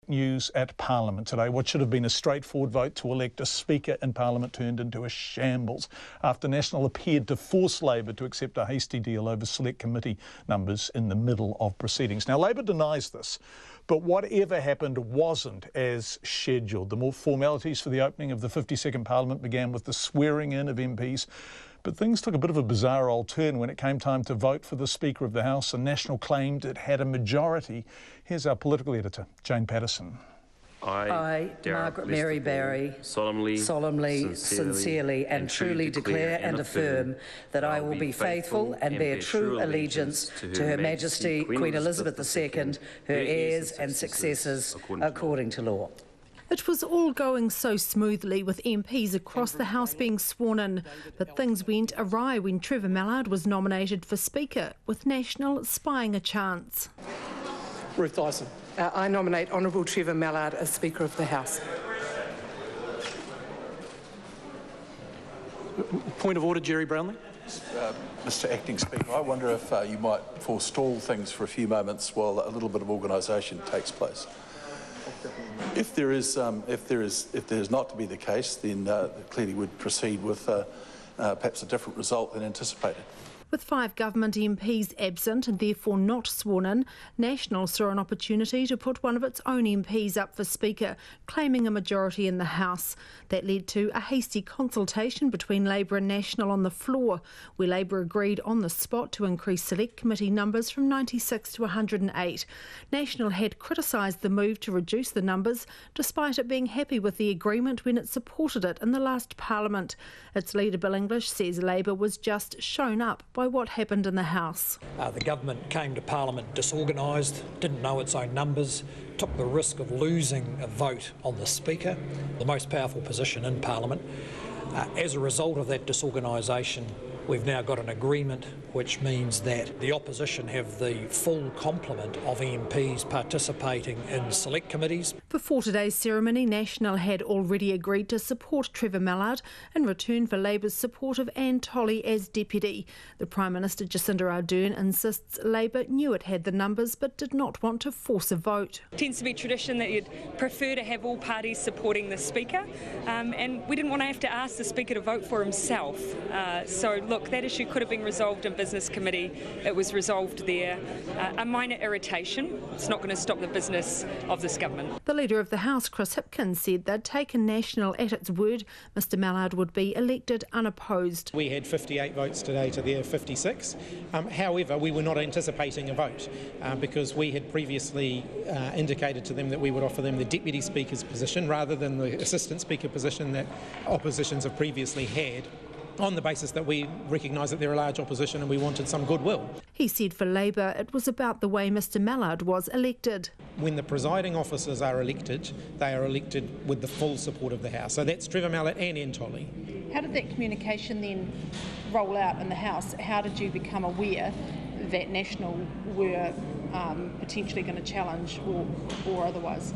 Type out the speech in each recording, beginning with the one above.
news at Parliament today. What should have been a straightforward vote to elect a Speaker in Parliament turned into a shambles after National appeared to force Labor to accept a hasty deal over select committee numbers in the middle of proceedings. Now, Labor denies this, but whatever happened wasn't as scheduled. The more formalities for the opening of the 52nd Parliament began with the swearing in of MPs. But things took a bit of a bizarre old turn when it came time to vote for the Speaker of the House, and National claimed it had a majority. Here's our political editor, Jane Patterson. I, Margaret Mary Barry, solemnly, sincerely and truly declare and affirm that I will be faithful and bear true allegiance to Her Majesty Queen Elizabeth II, her heirs and successors, according to law. It was all going so smoothly with MPs across the House being sworn in, but things went awry when Trevor Mallard was nominated for Speaker, with National spying a chance. Ruth Dyson. I nominate Honourable Trevor Mallard as Speaker of the House. Point of order, Jerry Brownlee. Mr Acting Speaker, I wonder if you might forestall things for a few moments while a little bit of organisation takes place. If there is not to be the case, then clearly would proceed with perhaps a different result than anticipated. With 5 government MPs absent and therefore not sworn in, National saw an opportunity to put one of its own MPs up for Speaker, claiming a majority in the House. That led to a hasty consultation between Labor and National on the floor, where Labor agreed on the spot to increase Select Committee numbers from 96 to 108. National had criticised the move to reduce the numbers, despite it being happy with the agreement when it supported it in the last Parliament. Its leader, Bill English, says Labor was just shown up by what happened in the House. The government came to Parliament disorganised, didn't know its own numbers, took the risk of losing a vote on the Speaker, the most powerful position in Parliament. As a result of that disorganisation, we've now got an agreement which means that the opposition have the full complement of MPs participating in select committees. Before today's ceremony, National had already agreed to support Trevor Mallard in return for Labour's support of Anne Tolley as deputy. The Prime Minister Jacinda Ardern insists Labour knew it had the numbers but did not want to force a vote. It tends to be tradition that you'd prefer to have all parties supporting the Speaker, and we didn't want to have to ask the Speaker to vote for himself. So look, that issue could have been resolved in Business Committee. It was resolved there. A minor irritation. It's not going to stop the business of this government. The Leader of the House, Chris Hipkins, said they'd taken National at its word. Mr Mallard would be elected unopposed. We had 58 votes today to their 56. However, we were not anticipating a vote because we had previously indicated to them that we would offer them the Deputy Speaker's position rather than the Assistant Speaker position that oppositions have previously had, on the basis that we recognise that they're a large opposition and we wanted some goodwill. He said for Labour it was about the way Mr Mallard was elected. When the presiding officers are elected, they are elected with the full support of the House. So that's Trevor Mallard and Anne Tolley. How did that communication then roll out in the House? How did you become aware that National were potentially going to challenge or otherwise?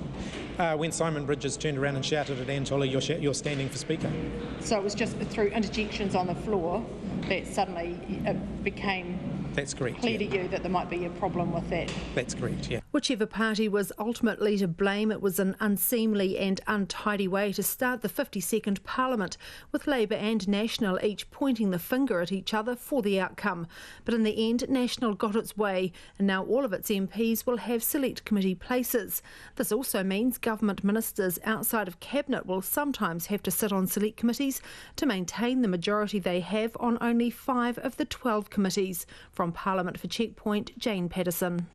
When Simon Bridges turned around and shouted at Anne Tolley, you're standing for Speaker. So it was just through interjections on the floor that suddenly it became That's correct, clear to you that there might be a problem with that? That's correct, yeah. Whichever party was ultimately to blame, it was an unseemly and untidy way to start the 52nd Parliament, with Labour and National each pointing the finger at each other for the outcome. But in the end, National got its way, and now all of its MPs will have select committee places. This also means government ministers outside of Cabinet will sometimes have to sit on select committees to maintain the majority they have on only 5 of the 12 committees. From Parliament for Checkpoint, Jane Patterson.